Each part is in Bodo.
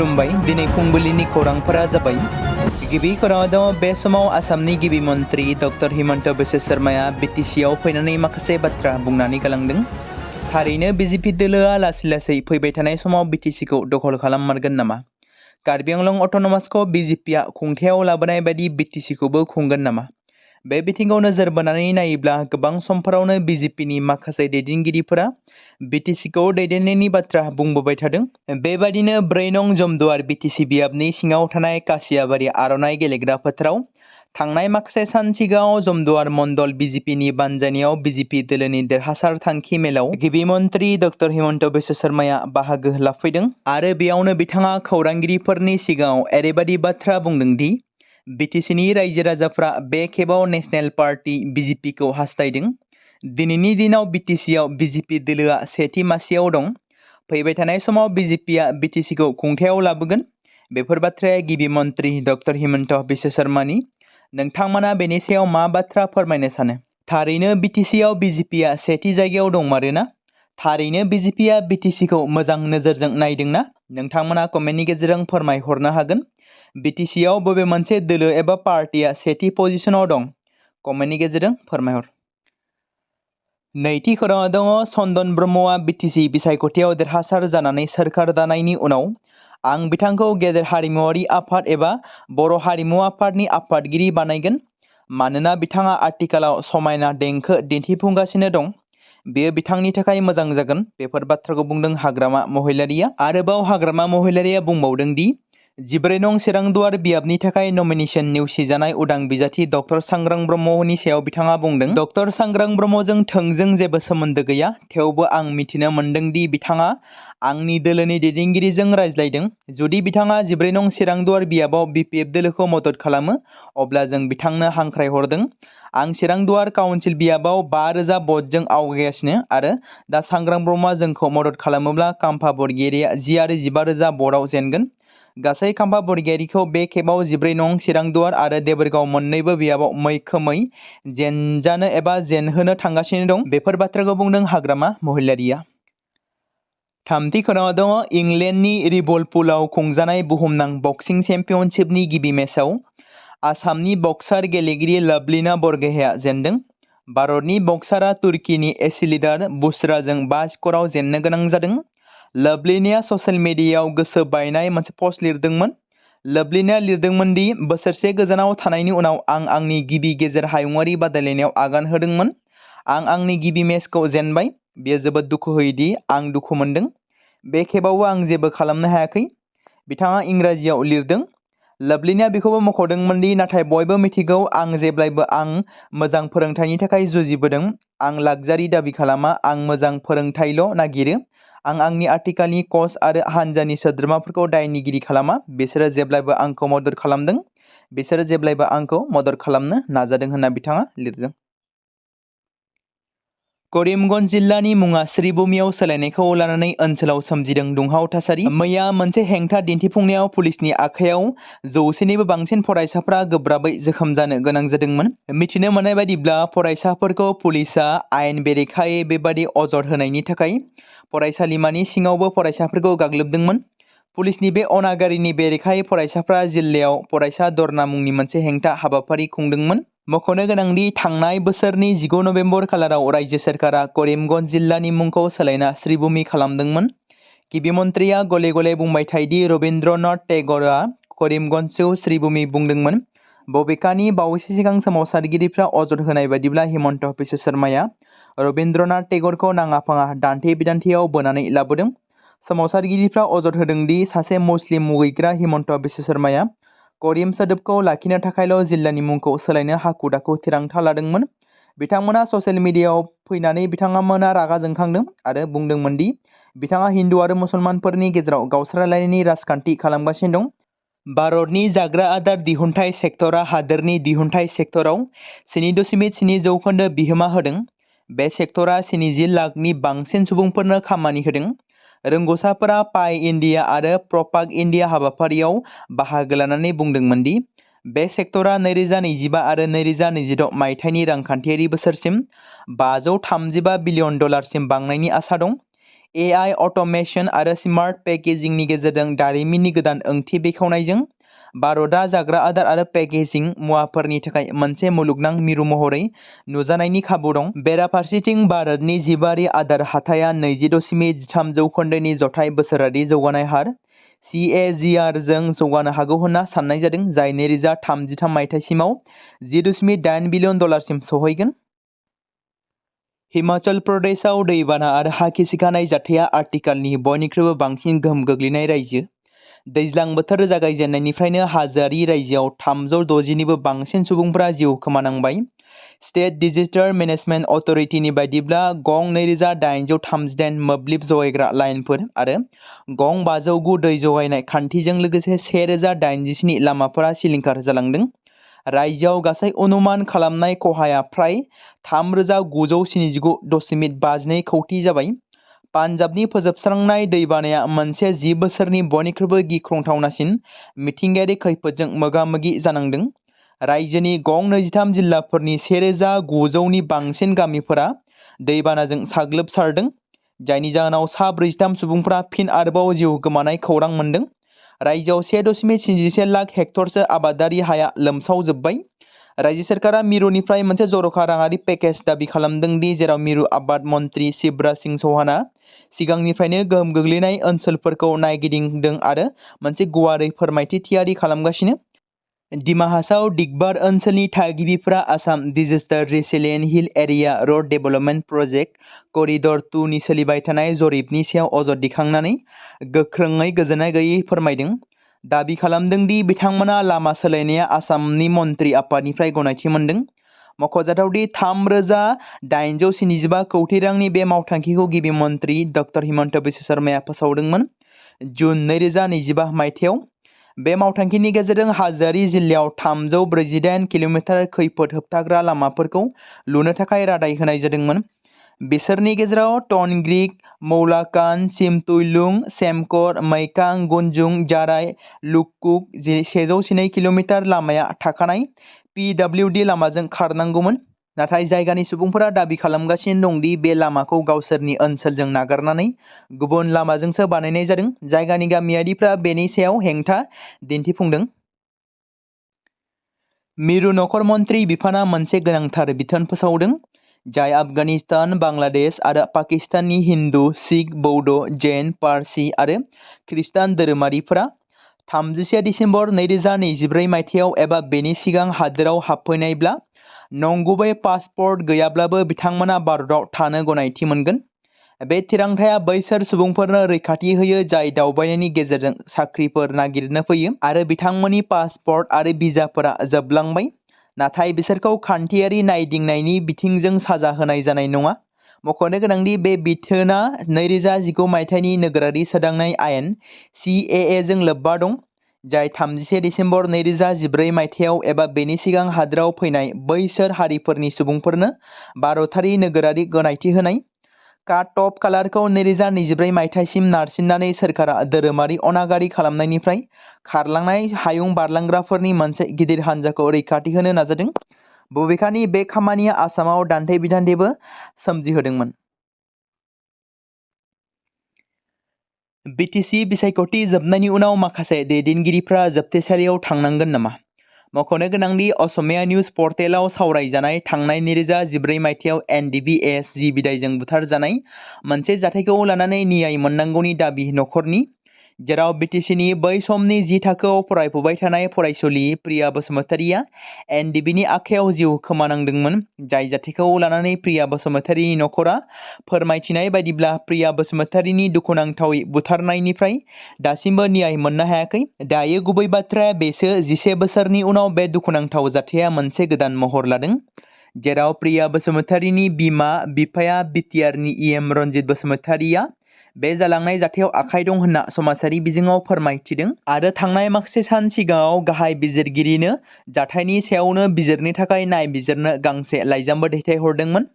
खुलुमबाय दिनै फुंबिलिनि खौरांफोरा जाबाय गिबि खौराङाव दङ बे समाव आसामनि गिबि मन्थ्रि डक्टर हिमन्त बिश्व शर्माया बिटिसिआव फैनानै माखासे बाथ्रा बुंनानै गालांदों। थारैनो बिजेपि दोलोआ लासै लासै फैबाय थानाय समाव बिटिसिखौ दखल खालाममारगोन नामा? कार्बि आंलं अट'नमासखौ बिजेपिआ खुंथायाव लाबोनाय बायदि बिटिसिखौबो खुंगोन नामा? बे बिथिङाव नोजोर बोनानै नायोब्ला गोबां समफोरावनो बिजेपिनि माखासे दैदेनगिरिफोरा बिटिसिखौ दैदेननायनि बाथ्रा बुंबोबाय थादों। बेबादिनो 4 नं जमदुवार बिटिसि बियाबनि सिङाव थानाय कासियाबारि आर'नाइ गेलेग्रा फोथाराव थांनाय माखासे सान सिगाङाव जमदुवार मण्डल बिजेपिनि बानजायनायाव बिजेपि दोलोनि देरहासार थांखि मेलाव गिबि मन्थ्रि डक्टर हिमन्त बिश्व शर्माया बाहागो लाफैदों आरो बेयावनो बिथाङा खौरांगिरिफोरनि सिगाङाव ओरैबायदि बाथ्रा बुंदों दि बिटिसिनि रायजो राजाफ्रा बे खेबाव नेशनेल पार्टी बिजेपिखौ हास्थायदों। दिनैनि दिनाव बिटिसिआव बिजेपि दोलोआ सेथि मासियाव दं। फैबाय थानाय समाव बिजेपिआ बिटिसिखौ खुंथायाव लाबोगोन। बेफोर बाथ्राया गिबि मन्थ्रि डक्टर हिमन्त बिश्व शर्मानि। नोंथांमोना बेनि सायाव मा बाथ्रा फोरमायनो सानो? थारैनो बिटिसिआव बिजेपिआ सेथि जायगायाव दंमारोना? थारैनो बिजेपिआ बिटिसिखौ मोजां नोजोरजों नायदोंना? नोंथांमोना कमेन्टनि गेजेरजों फोरमायहरनो हागोन। बिटिसिआव बबे मोनसे दोलो एबा पार्टीआ सेथि पजिशनाव दं? कमेन्टनि गेजेरजों फोरमायहर। नैथि खौराङाव दङ चन्दन ब्रह्मआ बिटिसि बिसायख'थियाव देरहासार जानानै सोरखार दानायनि उनाव आं बिथांखौ गेदेर हारिमुवारि आफाद एबा बर' हारिमु आफादनि आफादगिरि बानायगोन मानोना बिथाङा आथिखालाव समायना देंखो दिन्थिफुंगासिनो दं। बेयो बिथांनि थाखाय मोजां जागोन। बेफोर बाथ्राखौ बुंदों हाग्रामा महिलारिया। आरोबाव हाग्रामा महिलारिया बुंबावदों दि 14 नं चिरांदुवार बियाबनि थाखाय नमिनेशन नेवसिजानाय उदां बिजाथि डक्टर सांग्रां ब्रह्मनि सायाव बिथाङा बुंदों डक्टर सांग्रां ब्रह्मजों थोंजों जेबो सोमोन्दो गैया। थेवबो आं मिथिनो मोन्दों दि बिथाङा आंनि दोलोनि दैदेनगिरिजों रायज्लायदों। जुदि बिथाङा 14 नं चिरांदुवार बियाबाव बिपिएफ दोलोखौ मदद खालामो अब्ला जों बिथांनो हांख्रायहरदों। आं चिरांदुवार काउन्सिल बियाबाव 5000 भटजों आवगायगासिनो आरो दा सांग्रां ब्रह्मआ जोंखौ मदद खालामोब्ला काम्फा बरगयारिया 10 आरो 15,000 भटआव जेनगोन। गासै काम्फा बरगयारिखौ बे खेबाव 14 नं चिरांदुवार आरो देबोरगाव मोन्नैबो बियाबाव मैखोमै जेनजानो एबा जेनहोनो थांगासिनो दं। बेफोर बाथ्राखौ बुंदों हाग्रामा महिलारिया। थामथि खौराङाव दङ इंलेन्डनि लिभारपुलाव खुंजानाय बुहुमनां बक्सिं चेम्पियनशिपनि गिबि मेचआव आसामनि बक्सार गेलेगिरि लवलिना बरग'हाइआ जेनदों। भारतनि बक्सारआ तुर्कीनि एसिलिदार बुस्राजों 5 स्क'रआव जेननो गोनां जादों। लवलिनाया ससियेल मिडियायाव गोसो बायनाय मोनसे पस्ट लिरदोंमोन। लवलिनाया लिरदोंमोन दि बोसोरसे गोजानाव थानायनि उनाव आं आंनि गिबि गेजेर हायुङारि बादायलायनायाव आगान होदोंमोन। आं आंनि गिबि मेचखौ जेनबाय। बेयो जोबोद दुखु होयो दि आं दुखु मोनदों। बे खेबावबो आं जेबो खालामनो हायाखै। बिथाङा इंराजियाव लिरदों। लवलिनाया बेखौबो मख'दोंमोन दि नाथाय बयबो मिथिगौ आं जेब्लाबो आं मोजां फोरोंथायनि थाखाय जुजिबोदों। आं लाक्जारि दाबि खालामा। आं मोजां फोरोंथायल' नागिरो। आं आंनि आथिखालनि कच आरो हानजानि सोद्रोमाफोरखौ दायनिगिरि खालामा। बिसोरो जेब्लाबो आंखौ मदद खालामदों। बिसोरो जेब्लाबो आंखौ मदद खालामनो नाजादों होनना बिथाङा लिरदों। करिमगन्ज जिल्लानि मुङा श्रीभूमियाव सोलायनायखौ लानानै ओनसोलाव सोमजिदों दुंहाव थासारि। मैया मोनसे हेंथा दिन्थिफुंनायाव पुलिसनि आखायाव 100निबो बांसिन फरायसाफ्रा गोब्राबै जोखोम जानो गोनां जादोंमोन। मिथिनो मोननाय बायदिब्ला फरायसाफोरखौ पुलिसआ आयेन बेरेखायै बेबादि अजद होनायनि थाखाय फरायसालिमानि सिङावबो फरायसाफोरखौ गाग्लोबदोंमोन। पुलिसनि बे अनागारिनि बेरेखायै फरायसाफ्रा जिल्लायाव फरायसा धरना मुंनि मोनसे हेंथा हाबाफारि खुंदोंमोन। मख'नो गोनांदि थांनाय बोसोरनि 19 नबेम्बर खालाराव रायजो सोरखारा करिमगन्ज जिल्लानि मुंखौ सोलायना श्रीभूमि खालामदोंमोन। गिबि मन्थ्रिया गले गले बुंबाय थायोदि रबीन्द्रनाथ टेगरआ करिमगन्जखौ श्रीभूमि बुंदोंमोन। बबेखानि बावैसो सिगां सोमावसारगिरिफ्रा अजद होनाय बायदिब्ला हिमन्त बिश्व शर्माया रबीन्द्रनाथ टेगरखौ नाङा फाङा दान्थे बिदान्थेयाव बोनानै लाबोदों। सोमावसारगिरिफ्रा अजद होदों दि सासे मुस्लिम मुगैग्रा हिमन्त बिश्व शर्माया करिम सोदोबखौ लाखिनो थाखायल' जिल्लानि मुंखौ सोलायनो हाखु दाखु थिरांथा लादोंमोन। बिथांमोना ससियेल मिडियायाव फैनानै बिथांमोना रागा जोंखांदों आरो बुंदोंमोन दि बिथाङा हिन्दु आरो मुसलमानफोरनि गेजेराव गावस्रालायनायनि राजखान्थि खालामगासिनो दं। भारतनि जाग्रा आदार दिहुनथाय सेक्टरा हादोरनि दिहुनथाय सेक्टराव 7.7% बिहोमा होदों। बे सेक्टरा 70 लाखनि बांसिन सुबुंफोरनो खामानि होदों। रोंग'साफोरा पाइ इन्डिया आरो प्रपाग इन्डिया हाबाफारियाव बाहागो लानानै बुंदोंमोन दि बे सेक्टरा 2025 आरो 2026 मायथाइनि रांखान्थियारि बोसोरसिम $535 बिलियन बांनायनि आसा दं। AI अट'मेसन आरो स्मार्ट पेकेजिंनि गेजेरजों दारिमिननि गोदान ओंथि बेखेवनायजों भारतआ जाग्रा आदार आरो पेकेजिं मुवाफोरनि थाखाय मोनसे मुलुगनां मिरु महरै नुजानायनि खाबु दं। बेराफारसेथिं भारतनि जिबारि आदार हाथाया 20.3 जौखोन्दोनि जथाय बोसोरारि जौगानाय हार CAGR जों जौगानो हागौ होनना साननाय जादों, जाय 2033 मायथाइसिमाव $10.8 बिलियन सिम सौहैगोन। हिमाचल प्रदेशआव दैबाना आरो हा गिसिखानाय जाथाया आथिखालनि बयनिख्रुइबो बांसिन गोहोम गोग्लैनाय रायजो। दैज्लां बोथोर जागायजेननायनिफ्रायनो हाजोआरि रायजोआव 360निबो बांसिन सुबुंफोरा जिउ खोमानांबाय। स्टेट डिजास्टार मेनेजमेन्ट अथ'रिटिनि बायदिब्ला गं 2838 मोब्लिब जगायग्रा लाइनफोर आरो गं 509 दै जगायनाय खान्थिजों लोगोसे 1087 लामाफोरा सिलिंखार जालांदों। रायजोआव गासै अनुमान खालामनाय खहाया फ्राय 3979.52 कौटि जाबाय। पान्जाबनि फोजोबस्रांनाय दैबानाया मोनसे 10 बोसोरनि बयनिख्रुइबो गिख्रंथावनासिन मिथिंगायारि खैफोदजों मोगा-मोगि जानांदों। रायजोनि गं 23 जिल्लाफोरनि 1900नि बांसिन गामिफोरा दैबानाजों साग्लोबसारदों, जायनि जाहोनाव सा 43 सुबुंफोरा फिन आरोबाव जिउ गोमानाय खौरां मोन्दों। रायजोआव 1.71 लाख हेक्टरसो आबादारि हाया लोमसावजोब्बाय। रायजो सोरखारा मिरुनिफ्राय मोनसे जर'खा राङारि पेकेज दाबि खालामदों दि जेराव मिरु आबाद मन्थ्रि शिवराज सिंह चौहानआ सिगांनिफ्रायनो गोहोम गोग्लैनाय ओनसोलफोरखौ नायगिदिंदों आरो मोनसे गुवारै फोरमायथि थियारि खालामगासिनो। दिमा हासाव दिगबार ओनसोलनि थागिबिफोरा Assam disaster resilient hill area road development project corridor 2 नि सोलिबाय थानाय जरिपनि सायाव अजद दिखांनानै गोख्रोङै गोजोननाय गैयै फोरमायदों। दाबि खालामदों दि बिथांमोना लामा सोलायनाया आसामनि मन्थ्रि आफादनिफ्राय गनायथि मोनदों। मख'जाथाव दि 3875 कौटि रांनि बे मावथांखिखौ गिबि मन्थ्रि डक्टर हिमन्त बिश्व शर्माया फोसावदोंमोन जुन 2025 मायथाइयाव। बे मावथांखिनि गेजेरजों हाजोआरि जिल्लायाव 348 किल'मिटार खैफोद होबथाग्रा लामाफोरखौ लुनो थाखाय रादाय होनाय जादोंमोन। बिसोरनि गेजेराव टनग्रिक, मौलाकान, सिमतुइलुं, सेमकर, मैकां, गुनजुं, जाराय, लुककुक 102 किल'मिटार लामाया थाखानाय PWD लामाजों खारनांगौमोन। नाथाय जायगानि सुबुंफोरा दाबि खालामगासिनो दं दि बे लामाखौ गावसोरनि ओनसोलजों नागारनानै गुबुन लामाजोंसो बानायनाय जादों। जायगानि गामियारिफ्रा बेनि सायाव हेंथा दिन्थिफुंदों। मिरु नखर मन्थ्रि बिफाना मोनसे गोनांथार बिथोन फोसावदों, जाय आफगानिस्तान, बांलादेश आरो पाकिस्ताननि हिन्दु, सिख, बौद्ध, जैन, पारसि आरो खृष्टान धोरोमारिफोरा 31 दिसेम्बर 2024 मायथाइयाव एबा बेनि सिगां हादोराव हाबफैनायब्ला नंगुबै पासपर्ट गैयाब्लाबो बिथांमोना भारतआव थानो गनायथि मोनगोन। बे थिरांथाया बैसोर सुबुंफोरनो रैखाथि होयो जाय दावबायनायनि गेजेरजों साख्रिफोर नागिरनो फैयो आरो बिथांमोननि पासपर्ट आरो भिसाफोरा जोबलांबाय, नाथाय बिसोरखौ खान्थियारि नायदिंनायनि बिथिंजों साजा होनाय जानाय नङा। मख'नो गोनांदि बे बिथोना 2019 मायथाइनि नोगोरारि सोदांनाय आयेन CAA जों लोब्बा दं, जाय 31 दिसेम्बर 2014 मायथाइयाव एबा बेनि सिगां हादोराव फैनाय बैसोर हारिफोरनि सुबुंफोरनो भारतारि नोगोरारि गनायथि होनाय। काट अफ कालारखौ 2024 मायथाइसिम नारसिननानै सोरखारा धोरोमारि अनागारि खालामनायनिफ्राय खारलांनाय हायुं बारलांग्राफोरनि मोनसे गिदिर हानजाखौ रैखाथि होनो नाजादों। बबेखानि बे खामानिया आसामाव दान्थे-बिदान्थेबो सोमजिहोदोंमोन। BTC बिसायख'थि जोबनायनि उनाव माखासे दैदेनगिरिफ्रा जोबथेसालियाव थांनांगोन नामा? मख'नो गोनांदि असमिया निउज पर्टेलाव सावरायजानाय थांनाय 2014 मायथाइयाव NDBS बिदायजों बुथारजानाय मोनसे जाथायखौ लानानै न्याय मोननांगौनि दाबि नखरनि, जेराव BTCनि बै समनि 10 थाखोआव फरायफुबाय थानाय फरायसुलि प्रिया बसुमतारीया NDBनि आखायाव जिउ खोमानांदोंमोन। जाय जाथायखौ लानानै प्रिया बसुमतारीनि नखरा फोरमायथिनाय बायदिब्ला प्रिया बसुमतारीनि दुखुनांथावै बुथारनायनिफ्राय दासिमबो न्याय मोननो हायाखै। दायो गुबै बाथ्राया बेसो 11 बोसोरनि उनाव बे दुखुनांथाव जाथाया मोनसे गोदान महर लादों, जेराव प्रिया बसुमतारीनि बिमा-बिफाया BTRनि EM रन्जित बसुमतारीया बे जालांनाय जाथायाव आखाइ दं होनना समाजारि बिजोङाव फोरमायथिदों आरो थांनाय माखासे सान सिगाङाव गाहाय बिजिरगिरिनो जाथायनि सायावनो बिजिरनो थाखाय नायबिजिरनो गांसे लाइजामबो दैथायहरदोंमोन।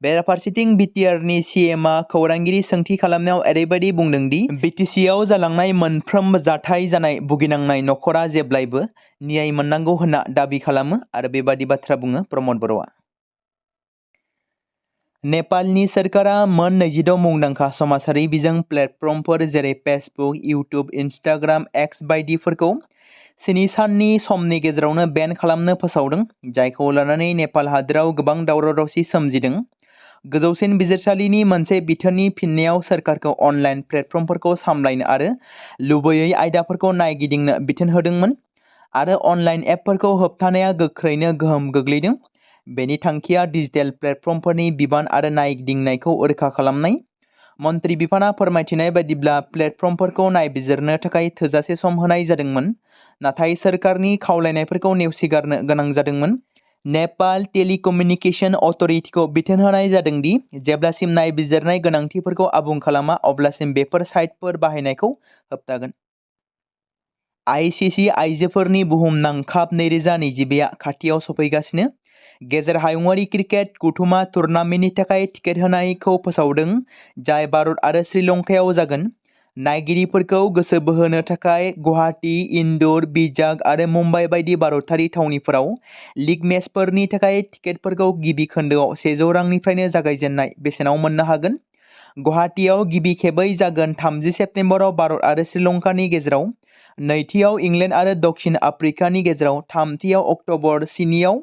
बेराफारसेथिं BTRनि CMआ खौरांगिरि सोंथि खालामनायाव ओरैबायदि बुंदों दि BTCआव जालांनाय मोनफ्रोम जाथाय जानाय भुगिनांनाय नखरा जेब्लायबो न्याय मोननांगौ होनना दाबि खालामो आरो बेबादि बाथ्रा बुङो प्रमद बर'आ। नेपालनि सोरखारा मोन 26 मुंदांखा समाजारि बिजों प्लेटफर्मफोर जेरै फेसबुक, इउट्युब, इन्स्टाग्राम, एक्स बायदिफोरखौ 7 साननि समनि गेजेरावनो बेन खालामनो फोसावदों, जायखौ लानानै नेपाल हादोराव गोबां दावराव-दावसि सोमजिदों। गोजौसिन बिजिरसालिनि मोनसे बिथोननि फिननायाव सोरखारखौ अनलाइन प्लेटफर्मफोरखौ सामलायनो आरो लुबैयै आयदाफोरखौ नायगिदिंनो बिथोन होदोंमोन आरो अनलाइन एपफोरखौ होबथानाया गोख्रैनो गोहोम गोग्लैदों। बेनि थांखिया डिजिटेल प्लेटफर्मफोरनि बिबान आरो नायगिदिंनायखौ रैखा खालामनाय। मन्त्रि बिफाना फोरमायथिनाय बायदिब्ला प्लेटफर्मफोरखौ नायबिजिरनो थाखाय थोजासे सम होनाय जादोंमोन, नाथाय सोरखारनि खावलायनायफोरखौ नेवसिगारनो गोनां जादोंमोन। नेपाल टेलिकमिउनिकेशन अथरिटिखौ बिथोन होनाय जादों दि जेब्लासिम नायबिजिरनाय गोनांथिफोरखौ आबुं खालामा अब्लासिम बेफोर साइटफोर बाहायनायखौ होबथागोन। आईसीसी आइजोफोरनि बुहुमनां काप 2022 आ खाथियाव सफैगासिनो। गेजेर हायुंआरि क्रिकेट गथुमा टुर्नामेन्टनि थाखाय टिकेट होनायखौ फोसावदों, जाय भारत आरो श्रीलंकायाव जागोन। नायगिरिफोरखौ गोसो बोहोनो थाखाय गुवाहाटी, इन्दौर, बिजाग आरो मुम्बाइ बायदि भारतारि थावनिफोराव लीग मेचफोरनि थाखाय टिकेटफोरखौ गिबि खोन्दोआव 100 रांनिफ्रायनो जागायजेननाय बेसेनाव मोननो हागोन। गुवाहाटीआव गिबि खेबै जागोन 30 सेप्तेम्बराव भारत आरो श्रीलंकानि गेजेराव, नैथियाव इंलेन्ड आरो दक्षिण आफ्रिकानि गेजेराव, थामथियाव अक्ट'बर 7आव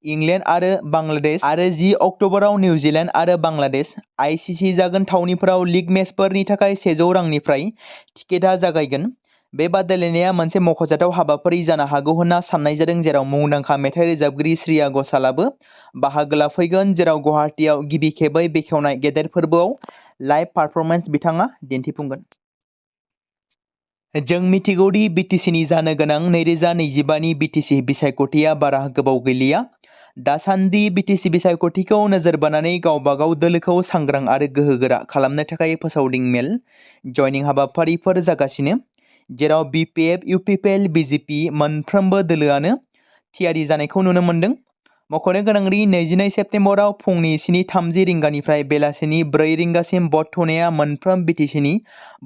इंलेन्ड आरो बांलादेश आरो 10 अक्ट'बराव निउजिलेन्ड आरो बांलादेश। आईसीसी जागोन थावनिफोराव लीग मेचफोरनि थाखाय 100 रांनिफ्राय टिकेटआ जागायगोन। बे बादायलायनाया मोनसे मख'जाथाव हाबाफारि जानो हागौ होनना साननाय जादों, जेराव मुंदांखा मेथाइ रोजाबगिरि श्रेया घोषालाबो बाहागो लाफैगोन, जेराव गुवाहाटीआव गिबि खेबै बेखेवनाय गेदेर फोरबोआव लाइभ पारफरमेन्स बिथाङा दिन्थिफुंगोन। जों मिथिगौ दि बिटिसिनि जानो गोनां 2025 नि बिटिसि बिसायख'थिया बारा गोबाव गैलिया। दासान्दि बिटिसि बिसायख'थिखौ नोजोर बोनानै गावबागाव दोलोखौ सांग्रां आरो गोहोगोरा खालामनो थाखाय फोसावदिं मेल जयनिं हाबाफारिफोर जागासिनो, जेराव बिपिएफ, इउपिपिएल, बिजेपि मोनफ्रोमबो दोलोआनो थियारि जानायखौ नुनो मोन्दों। मख'नो गोनांदि 22 सेप्तेम्बराव फुंनि 7:30 रिंगानिफ्राय बेलासिनि 4 रिंगासिम भट थुनाया मोनफ्रोम बिटिसिनि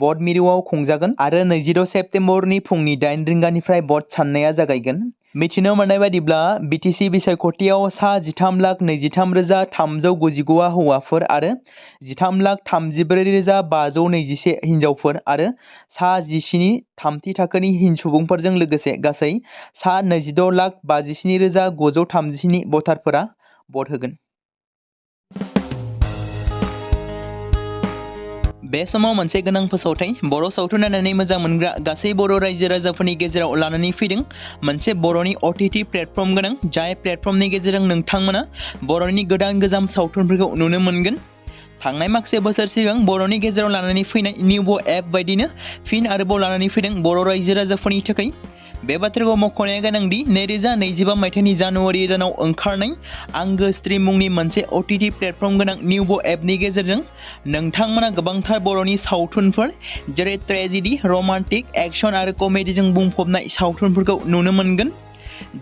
भट मिरुआव खुंजागोन आरो 26 सेप्तेम्बरनि फुंनि 8 रिंगानिफ्राय भट साननाया जागायगोन। मिथिनो मोननाय बायदिब्ला बिटिसि बिसायख'थियाव सा 13,23,399 हौवाफोर आरो 13,34,521 हिनजावफोर आरो सा 17 थामथि थाखोनि सुबुंफोरजों लोगोसे गासै सा 26,57,937 भटारफोरा भट होगोन। बे समाव मोनसे गोनां फोसावथाय बर' सावथुन नायनानै मोजां मोनग्रा गासै बर' रायजो राजाफोरनि गेजेराव लानानै फैदों मोनसे बर'नि OTT प्लेटफर्म गोनां, जाय प्लेटफर्मनि गेजेरजों नोंथांमोना बर'नि गोदान गोजाम सावथुनफोरखौ नुनो मोनगोन। थांनाय माखासे बोसोर सिगां बर'नि गेजेराव लानानै फैनाय निउबो एप बायदिनो फिन आरोबाव लानानै फैदों बर' रायजो राजाफोरनि थाखाय। बे बाथ्राखौ मख'नाया गोनांदि 2025 मायथाइनि जानुवारि दानाव ओंखारनाय आंगो स्ट्रिम मुंनि मोनसे OTT प्लेटफर्म गोनां निउबो एपनि गेजेरजों नोंथांमोना गोबांथार बर'नि सावथुनफोर जेरै ट्रेजेडि, रमान्टिक, एक्शन आरो कमेडिजों बुंफबनाय सावथुनफोरखौ नुनो मोनगोन,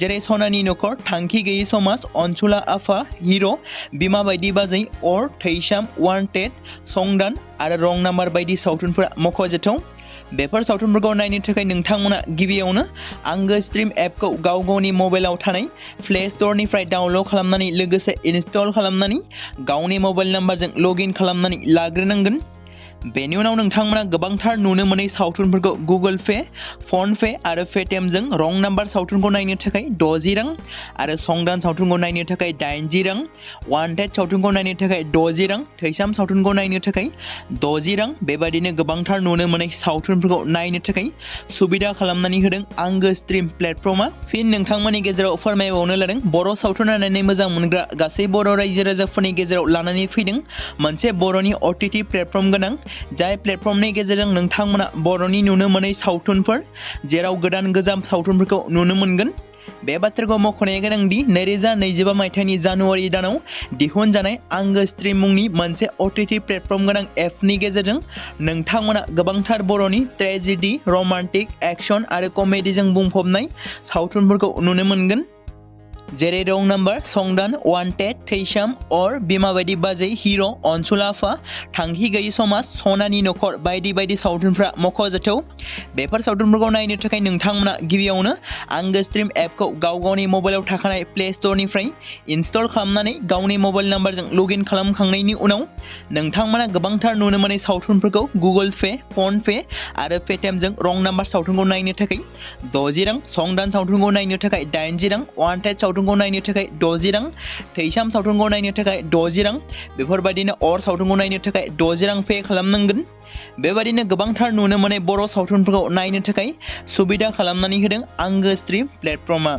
जेरै सनानि नखर, थांखि गैयै समाज, अनसुला आफा, हिर', बिमा बायदि बाजै, अर, थैसाम, वान्टेड, संदान आरो रं नाम्बार बायदि सावथुनफोरा मख'जाथाव। बेफोर सावथुनफोरखौ नायनो थाखाय नोंथांमोना गिबियावनो आंगो स्ट्रिम एपखौ गावनि मबाइलाव थानाय प्ले स्ट'रनिफ्राय डाउनल'ड खालामनानै लोगोसे इनस्टल खालामनानै गावनि मबाइल नाम्बारजों लगइन खालामनानै लाग्रोनांगोन। बेनि उनाव नोंथांमोना गोबांथार नुनो मोनै सावथुनफोरखौ गुगोल पे, फन पे आरो पेटिएमजों रं नाम्बार सावथुनखौ नायनो थाखाय 60 रां आरो संदान सावथुनखौ नायनो थाखाय 80 रां, वान्टेड सावथुनखौ नायनो थाखाय 60 रां, थैसाम सावथुनखौ नायनो थाखाय 60 रां, बेबायदिनो गोबांथार नुनो मोनै सावथुनफोरखौ नायनो थाखाय सुबिदा खालामनानै होदों आंगो स्ट्रिम प्लेटफर्मा। फिन नोंथांमोननि गेजेराव फोरमायबावनो लादों बर' सावथुन नायनानै मोजां मोनग्रा गासै बर' रायजो राजाफोरनि गेजेराव लानानै फैदों मोनसे बर'नि OTT प्लेटफर्म गोनां, जाय प्लेटफर्मनि गेजेरजों नोंथांमोना बर'नि नुनो मोनै सावथुनफोर जेराव गोदान गोजाम सावथुनफोरखौ नुनो मोनगोन। बे बाथ्राखौ मख'नाया गोनांदि 2025 मायथाइनि जानुवारि दानाव दिहुनजानाय आंगो स्ट्रिम मुंनि मोनसे OTT प्लेटफर्म गोनां एपनि गेजेरजों नोंथांमोना गोबांथार बर'नि ट्रेजेडि, रमान्टिक, एक्शन आरो कमेडिजों बुंफबनाय सावथुनफोरखौ नुनो मोनगोन। जेरै रं नाम्बार, संदान, वान्टेड, थैसाम, अर, बिमा बायदि बाजै, हिर', अनसुलाफा, थांखि गैयि समाज, सनानि नखर बायदि बायदि सावथुनफ्रा मख'जाथाव। बेफोर सावथुनफोरखौ नायनो थाखाय नोंथांमोना गिबियावनो आंगो स्ट्रिम एपखौ गावनि मबाइलाव थाखानाय प्ले स्ट'रनिफ्राय इनस्टल खालामनानै गावनि मबाइल नाम्बारजों लगइन खालामखांनायनि उनाव नोंथांमोना गोबांथार नुनो मोनै सावथुनफोरखौ गुगोल पे, फन पे आरो पेटिएमजों रं नाम्बार सावथुनखौ नायनो थाखाय 60 रां, संदान सावथुनखौ नायनो थाखाय 80 रां, वान्टेड सावथुनखौ नायनो थाखाय 60 रां, थैसाम सावथुनखौ नायनो थाखाय 60 रां, बेफोरबायदिनो अर सावथुनखौ नायनो थाखाय 60 रां पे खालामनांगोन। बेबायदिनो गोबांथार नुनो मोनै बर' सावथुनफोरखौ नायनो थाखाय सुबिदा खालामनानै होदों आंगो स्ट्रिम प्लेटफर्मआ।